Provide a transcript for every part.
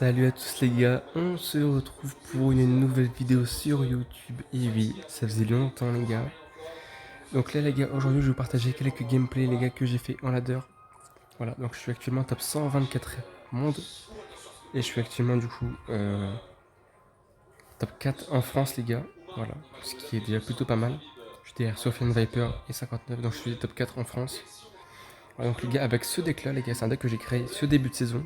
Salut à tous les gars, on se retrouve pour une nouvelle vidéo sur YouTube. Et oui, ça faisait longtemps les gars. Donc là les gars, aujourd'hui je vais vous partager quelques gameplays les gars que j'ai fait en ladder. Voilà, donc je suis actuellement top 124 monde. Et je suis actuellement du coup top 4 en France les gars. Voilà, ce qui est déjà plutôt pas mal. Je suis derrière Sofiane Viper et 59, donc je suis top 4 en France. Voilà, donc les gars, avec ce deck là les gars, c'est un deck que j'ai créé ce début de saison.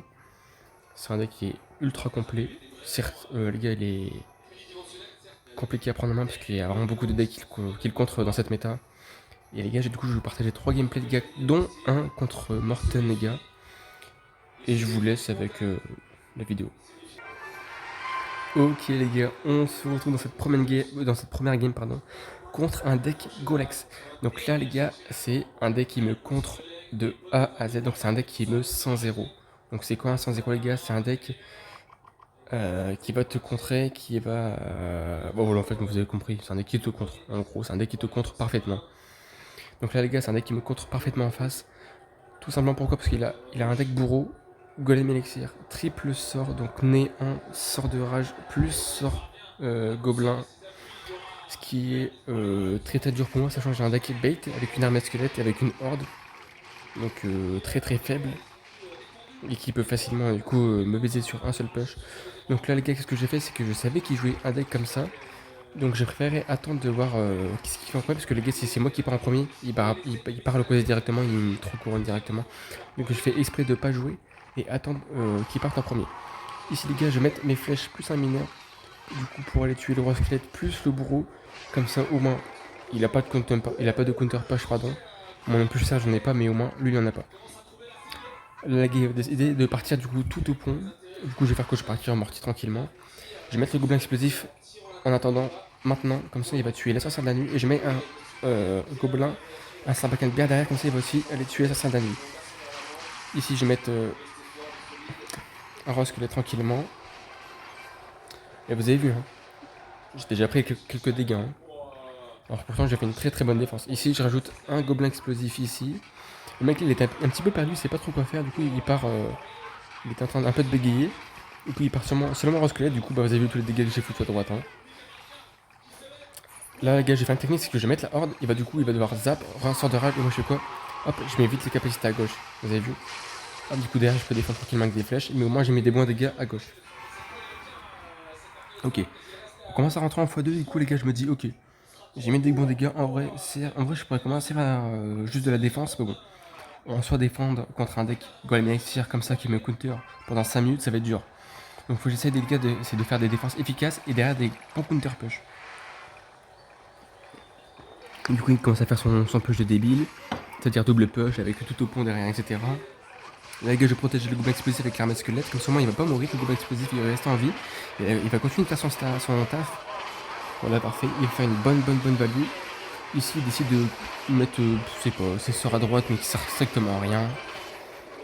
C'est un deck qui est ultra complet. Certes, les gars, il est compliqué à prendre en main parce qu'il y a vraiment beaucoup de decks qui le contre dans cette méta. Et les gars, du coup, je vais vous partager 3 gameplays de gars, dont un contre Morten, les gars. Et je vous laisse avec la vidéo. Ok, les gars, on se retrouve dans cette première game, contre un deck Golex. Donc là, les gars, c'est un deck qui me contre de A à Z. Donc c'est un deck qui me 100-0. Donc c'est quoi un 100-0, les gars? C'est un deck qui va te contrer, qui va... Bon voilà, en fait, vous avez compris, c'est un deck qui te contre. En gros, c'est un deck qui te contre parfaitement. Donc là, les gars, c'est un deck qui me contre parfaitement en face. Tout simplement pourquoi? Parce qu'il a un deck bourreau, golem élixir, triple sort, donc néant, sort de rage, plus sort gobelin. Ce qui est très très dur pour moi, sachant que j'ai un deck bait avec une armée squelette et avec une horde. Donc très très faible. Et qui peut facilement du coup me baiser sur un seul push. Donc là les gars, qu'est-ce que j'ai fait, c'est que je savais qu'il jouait un deck comme ça. Donc j'ai préféré attendre de voir qu'est-ce qu'il fait en premier, parce que le gars, si c'est moi qui pars en premier, il part à l'opposé directement, il me trop couronne directement. Donc je fais exprès de pas jouer et attendre qu'il parte en premier. Ici les gars, je vais mettre mes flèches plus un mineur, du coup pour aller tuer le roi squelette plus le bourreau. Comme ça au moins, il a pas de counter push, pardon. Moi non plus ça j'en ai pas, mais au moins lui il en a pas. La gars a décidé de partir du coup tout au pont. Du coup je vais faire que je partir en mortier tranquillement. Je vais mettre le gobelin explosif en attendant, maintenant, comme ça il va tuer l'assassin de la nuit. Et je mets un gobelin, un sarbacane bien derrière, comme ça il va aussi aller tuer l'assassin de la nuit. Ici je vais mettre un roi squelette tranquillement. Et vous avez vu, hein, j'ai déjà pris quelques dégâts. Hein. Alors pourtant j'ai fait une très très bonne défense. Ici je rajoute un gobelin explosif ici. Le mec il était un petit peu perdu, il sait pas trop quoi faire, du coup il part, il était en train d'un peu de bégayer. Du coup il part seulement roi squelette, du coup bah, vous avez vu tous les dégâts que j'ai foutu à droite. Hein. Là, les gars, j'ai fait une technique, c'est que je vais mettre la horde, il va devoir zap, un sort de rage, et moi je fais quoi? Hop, je mets vite les capacités à gauche, vous avez vu? Hop, du coup derrière, je peux défendre tranquillement avec des flèches, mais au moins j'ai mis des bons dégâts à gauche. Ok, on commence à rentrer en x2, du coup les gars, je me dis, ok, j'ai mis des bons dégâts, en vrai, je pourrais commencer à juste de la défense, mais bon, en soi défendre contre un deck golem elixir comme ça qui me counter pendant 5 minutes, ça va être dur. Donc faut que j'essaie de faire des défenses efficaces et derrière des bons counter push. Du coup, il commence à faire son push de débile, c'est-à-dire double push avec tout au pont derrière, etc. Là, les gars, je protège le gobelin explosif avec l'armée squelette, comme ça, il va pas mourir, le gobelin explosif, il va rester en vie. Et, il va continuer de faire son taf. Voilà, parfait, il va faire une bonne value. Ici, il décide de mettre, je sais pas, ses sorts à droite, mais qui sert strictement à rien.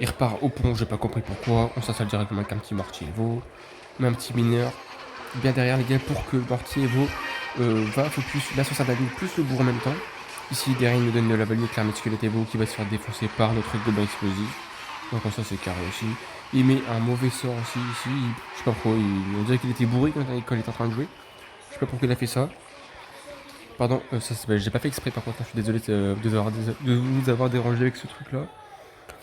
Il repart au pont, j'ai pas compris pourquoi. On s'installe directement avec un petit mortier Evo, mais un petit mineur. Bien derrière, les gars, pour que le mortier Evo va focus la sauce à la plus le bourg en même temps. Ici, derrière, il nous donne de la value avec l'armée de squelette Evo qui va se faire défoncer par notre gobelin explosif. Donc, comme ça, c'est carré aussi. Il met un mauvais sort aussi, ici. Je sais pas pourquoi, on dirait qu'il était bourré quand il était en train de jouer. Je sais pas pourquoi il a fait ça. Pardon, j'ai pas fait exprès par contre, je suis désolé de vous avoir dérangé avec ce truc là.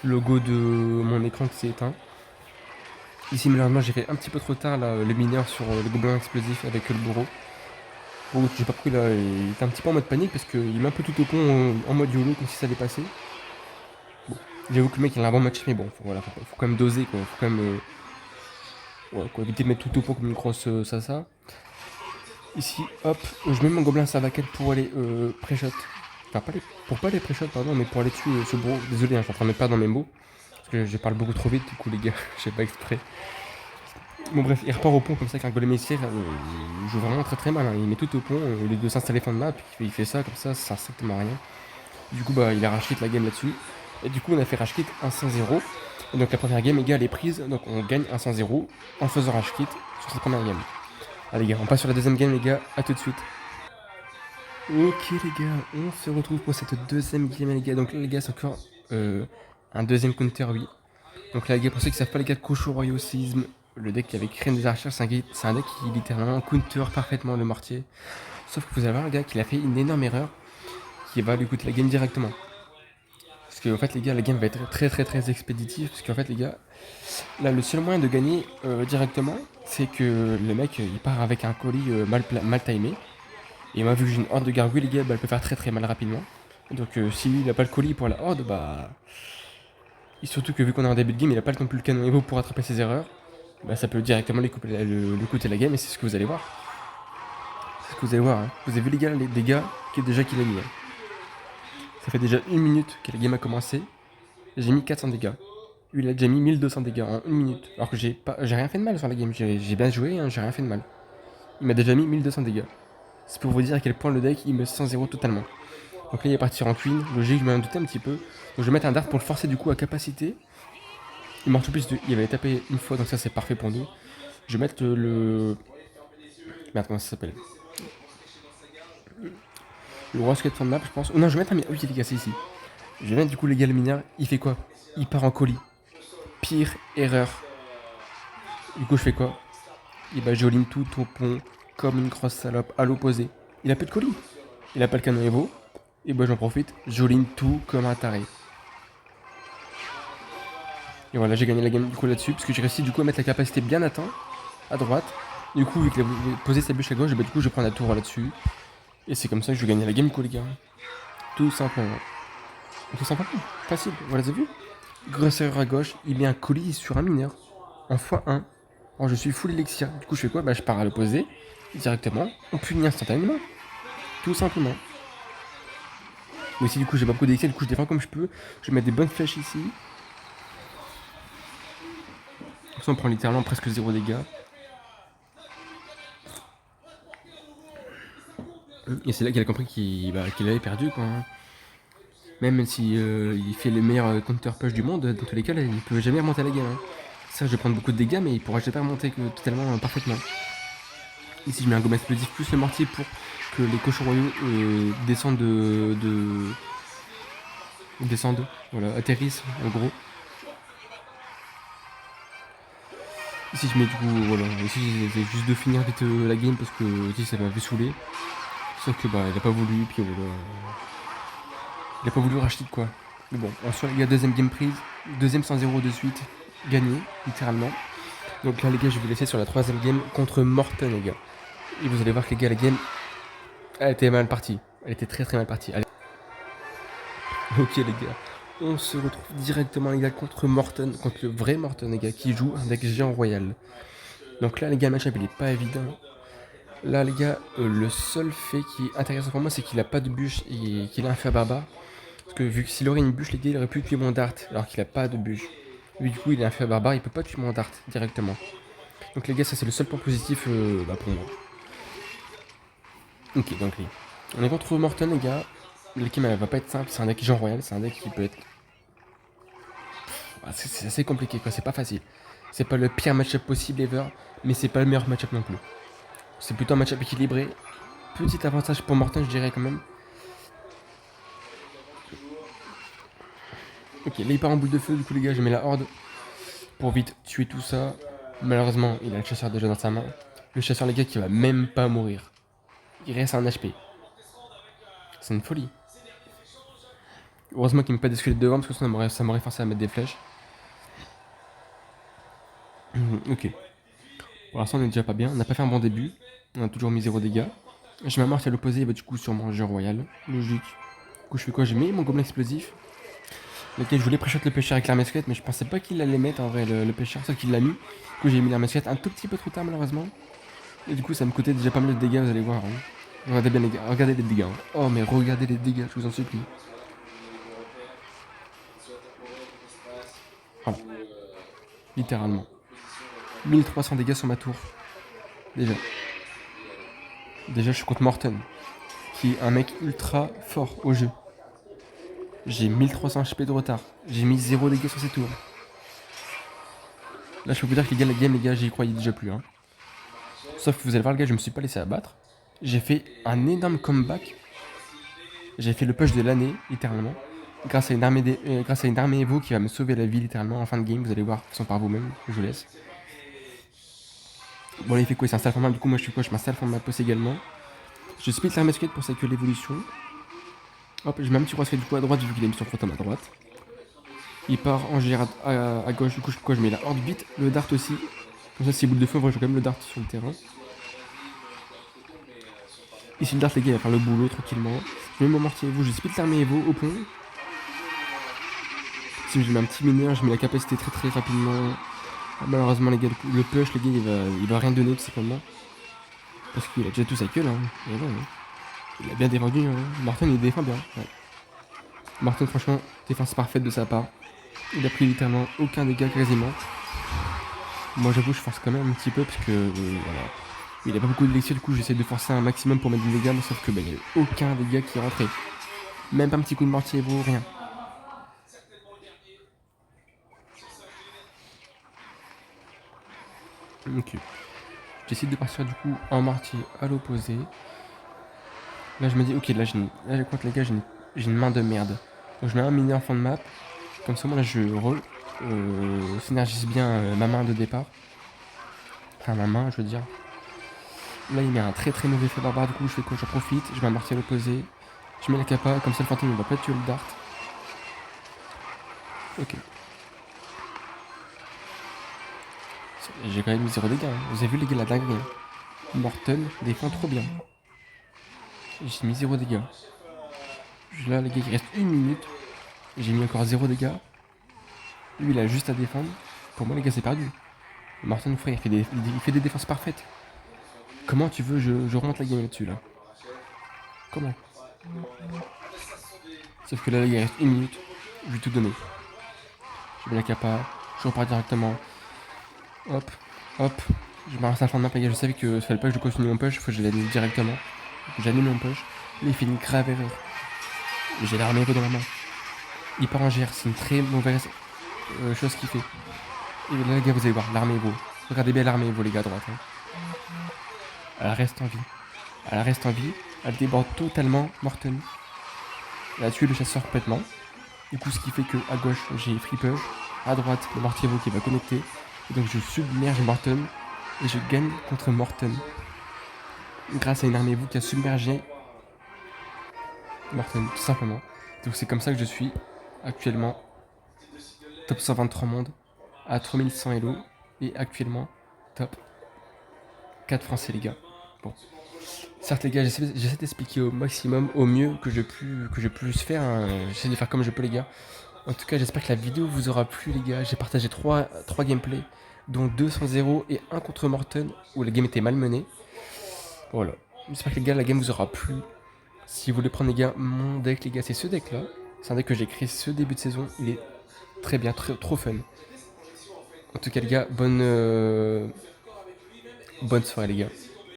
Le logo de mon écran qui s'est éteint. Ici, malheureusement, j'ai fait un petit peu trop tard là, le mineur sur le gobelin explosif avec le bourreau. Bon, j'ai pas pris là, il était un petit peu en mode panique parce qu'il met un peu tout au pont en mode YOLO comme si ça allait passer. Bon, j'avoue que le mec il a un bon match, mais bon, faut quand même doser quoi, faut quand même éviter de mettre tout au pont comme une grosse sasa. Ici, hop, je mets mon gobelin Savaket pour aller pré-shot. Enfin, pour pas les pré-shot, pardon, mais pour aller tuer ce bourreau. Désolé, hein, je suis en train de me perdre dans mes mots. Parce que je parle beaucoup trop vite, du coup, les gars, je sais pas exprès. Bon, bref, il repart au pont comme ça qu'un golem messier, il joue vraiment très très mal. Hein. Il met tout au pont, au lieu de s'installer fin de map, il fait ça comme ça sert strictement à rien. Du coup, bah, il a rage la game là-dessus. Et du coup, on a fait rage quit 1-1-0. Et donc, la première game, les gars, elle est prise. Donc, on gagne 1-1-0 en faisant rage quit sur cette première game. Allez, les gars, on passe sur la deuxième game, les gars, à tout de suite. Ok les gars, on se retrouve pour cette deuxième game les gars. Donc là les gars c'est encore un deuxième counter oui. Donc là les gars, pour ceux qui savent pas les gars, Cochon Royal Séisme, le deck avec Reine des Archers, c'est un deck qui littéralement counter parfaitement le mortier. Sauf que vous allez voir un gars qui a fait une énorme erreur qui va lui coûter la game directement. Parce que en fait les gars, la game va être très expéditive. Parce qu'en fait les gars, là le seul moyen de gagner directement, c'est que le mec il part avec un colis mal timé. Et moi vu que j'ai une horde de gargouilles les gars, bah, elle peut faire très mal rapidement. Donc s'il n'a pas le colis pour la horde, bah... Et surtout que vu qu'on est en début de game, il n'a pas non plus le canon Evo pour rattraper ses erreurs. Bah ça peut directement lui coûter la game et c'est ce que vous allez voir. C'est ce que vous allez voir. Hein. Vous avez vu les gars, les dégâts qu'il a mis. Hein. Ça fait déjà 1 minute que la game a commencé. J'ai mis 400 dégâts. Lui il a déjà mis 1200 dégâts en 1 minute. Alors que j'ai rien fait de mal sur la game. J'ai bien joué, hein, j'ai rien fait de mal. Il m'a déjà mis 1200 dégâts. C'est pour vous dire à quel point le deck il me 100-0 totalement. Donc là il va partir en queen. Logique, je m'en doutais un petit peu. Donc je vais mettre un dart pour le forcer du coup à capacité. Il marche plus de. Il avait tapé une fois donc ça c'est parfait pour nous. Je vais mettre le. Merde, comment ça s'appelle? Le roi skate de map, je pense. Oh non, je vais mettre un. Oui, les gars, c'est ici. Je vais mettre du coup les gars le mineur. Il fait quoi? Il part en colis. Pire erreur. Du coup, je fais quoi? Et bah, j'oline tout au pont comme une grosse salope à l'opposé. Il a plus de colis. Il a pas le canon Evo. Et bah, j'en profite. J'oline tout comme un taré. Et voilà, j'ai gagné la game du coup là-dessus. Parce que j'ai réussi du coup à mettre la capacité bien à temps. À droite. Du coup, vu qu'il a posé sa bûche à gauche, bah, du coup, je vais prendre la tour là-dessus. Et c'est comme ça que je vais gagner la game, quoi, les gars. Tout simplement. Tout simplement. Facile. Voilà, vous avez vu? Grosse erreur à gauche. Il met un colis sur un mineur. En x1. Alors, je suis full élixir. Du coup, je fais quoi? Bah, je pars à l'opposé. Directement. On punit instantanément. Tout simplement. Mais ici, du coup, j'ai pas beaucoup d'élixir. Du coup, je défends comme je peux. Je vais mettre des bonnes flèches ici. Comme ça, on prend littéralement presque 0 dégâts. Et c'est là qu'il a compris qu'il avait perdu, quoi. Même si il fait le meilleur counter push du monde, dans tous les cas, là, il peut jamais remonter à la game. Hein. Ça, je vais prendre beaucoup de dégâts, mais il pourra jamais remonter totalement parfaitement. Ici, je mets un gomme explosif plus le mortier pour que les cochons royaux descendent, voilà, atterrissent en gros. Ici, je mets du coup, voilà, ici j'essaie juste de finir vite la game parce que ici ça m'avait saoulé. Sauf que bah, il a pas voulu, puis voilà. Il a pas voulu racheter quoi. Mais bon, en soi, il y a deuxième game prise, deuxième 100-0 de suite, gagné, littéralement. Donc là, les gars, je vais vous laisser sur la troisième game contre Morten, les gars. Et vous allez voir que les gars, la game, elle était mal partie. Elle était très mal partie. Allez. Ok, les gars. On se retrouve directement, les gars, contre Morten, contre le vrai Morten, les gars, qui joue un deck géant royal. Donc là, les gars, le match-up, il est pas évident. Là, les gars, le seul fait qui est intéressant pour moi, c'est qu'il a pas de bûche et qu'il a un feu barbare. Parce que vu que s'il aurait une bûche, les gars, il aurait pu tuer mon dart, alors qu'il a pas de bûche. Lui, du coup, il a un feu barbare, il peut pas tuer mon dart directement. Donc les gars, ça c'est le seul point positif pour moi. Ok, donc on est contre Morten, les gars. Le game va pas être simple, c'est un deck Jean Royal, c'est un deck qui peut être... C'est assez compliqué, quoi, c'est pas facile. C'est pas le pire match-up possible ever, mais c'est pas le meilleur match-up non plus. C'est plutôt un match-up équilibré. Petit avantage pour Morten, je dirais quand même. Ok, là il part en boule de feu, du coup les gars, je mets la horde pour vite tuer tout ça. Malheureusement, il a le chasseur déjà dans sa main. Le chasseur, les gars, qui va même pas mourir. Il reste un HP. C'est une folie. Heureusement qu'il ne met pas des squelettes devant, parce que sinon ça m'aurait forcé à mettre des flèches. Ok. Pour l'instant, on est déjà pas bien. On n'a pas fait un bon début. On a toujours mis 0 dégâts. Je m'amorce à l'opposé, il va du coup sur mon jeu royal. Logique. Du coup, je fais quoi? J'ai mis mon gobelin explosif. Lequel je voulais pré-shot le pêcheur avec l'arme squelette, mais je pensais pas qu'il allait mettre en vrai le pêcheur, sauf qu'il l'a mis. Du coup, j'ai mis l'arme squelette un tout petit peu trop tard, malheureusement. Et du coup, ça me coûtait déjà pas mal de dégâts, vous allez voir. Hein. Regardez bien les gars, regardez les dégâts. Hein. Oh, mais regardez les dégâts, je vous en supplie. Voilà. Littéralement. 1300 dégâts sur ma tour. Déjà. Déjà, je suis contre Morten, qui est un mec ultra fort au jeu. J'ai 1300 HP de retard. J'ai mis 0 dégâts sur ces tours. Là, je peux vous dire que la game, les gars, j'y croyais déjà plus. Hein. Sauf que vous allez voir, les gars, je me suis pas laissé abattre. J'ai fait un énorme comeback. J'ai fait le push de l'année, littéralement. Grâce à une armée Evo qui va me sauver la vie, littéralement, en fin de game. Vous allez voir, ils sont par vous-même. Je vous laisse. Bon là il fait quoi? C'est un format, du coup moi je fais quoi? Je m'installe format post également. Je split la masquette pour ça que l'évolution. Hop, je mets un petit croisfait du coup à droite vu qu'il a mis son fantôme à droite. Il part en GR à gauche, du coup je mets la horde vite, le dart aussi. Comme ça si boule de feu, je joue quand même le dart sur le terrain. Ici le dart les gars il va faire le boulot tranquillement. Je mets mon mortier Evo, je split l'armée Evo au pont. Si je mets un petit mineur, je mets la capacité très rapidement. Ah, malheureusement les gars, le push les gars il va rien donner tout simplement. Parce qu'il a déjà tout sa queue là. Et ouais, ouais. Il a bien défendu, hein. Morton il défend bien. Ouais. Morton franchement, défense parfaite de sa part. Il a pris littéralement aucun dégât quasiment. Moi j'avoue je force quand même un petit peu parce que voilà. Il a pas beaucoup de lecture du coup j'essaie de forcer un maximum pour mettre des dégâts mais sauf que bah, il n'y a eu aucun dégât qui est rentré. Même pas un petit coup de mortier Evo, rien. Ok. J'essaie de partir du coup en mortier à l'opposé. Là je me dis ok là je compte les gars j'ai une main de merde. Donc je mets un mini en fond de map. Comme ça moi là je synergise bien ma main de départ. Enfin ma main je veux dire. Là il met un très mauvais fait barbare, du coup je fais quoi? J'en profite, je mets un mortier à l'opposé. Je mets la capa, comme ça le fantôme ne va pas tuer le dart. Ok. J'ai quand même mis 0 dégâts, hein. Vous avez vu les gars la dinguerie, hein. Morton défend trop bien. J'ai mis 0 dégâts. Là les gars il reste 1 minute. J'ai mis encore 0 dégâts. Lui il a juste à défendre. Pour moi les gars c'est perdu. Morton frère il fait des défenses parfaites. Comment tu veux je remonte la game là-dessus là? Comment? Sauf que là il reste 1 minute. Je vais tout donner. Je mets la capa. Je repars directement. Hop, hop. Je m'arrête à la fin de ma pagaille. Je savais que fallait pas que je continue mon push. Il faut que je l'annule directement. J'annule mon push. Là il fait une grave erreur. J'ai l'armée Evo dans la main. Il part en GR. C'est une très mauvaise chose qu'il fait. Et là les gars vous allez voir l'armée Evo. Regardez bien l'armée Evo les gars à droite. Hein. Elle reste en vie. Elle reste en vie. Elle déborde totalement Morton. Elle a tué le chasseur complètement. Du coup, ce qui fait que à gauche, j'ai Free Push. À droite, le mortier qui va connecter. Et donc, je submerge Morton. Et je gagne contre Morton. Grâce à une armée qui a submergé Morton, tout simplement. Donc, c'est comme ça que je suis actuellement top 123 monde. À 3100 Elo. Et actuellement, top 4 français, les gars. Bon. Certes les gars, j'essaie d'expliquer au maximum, au mieux que je puisse faire, hein. J'essaie de faire comme je peux les gars. En tout cas j'espère que la vidéo vous aura plu les gars. J'ai partagé 3 gameplays, dont 2 sans 0 et 1 contre Morton, où la game était mal menée. Voilà, j'espère que les gars la game vous aura plu. Si vous voulez prendre les gars, mon deck les gars c'est ce deck là. C'est un deck que j'ai créé ce début de saison, il est très bien, trop fun. En tout cas les gars, bonne soirée les gars.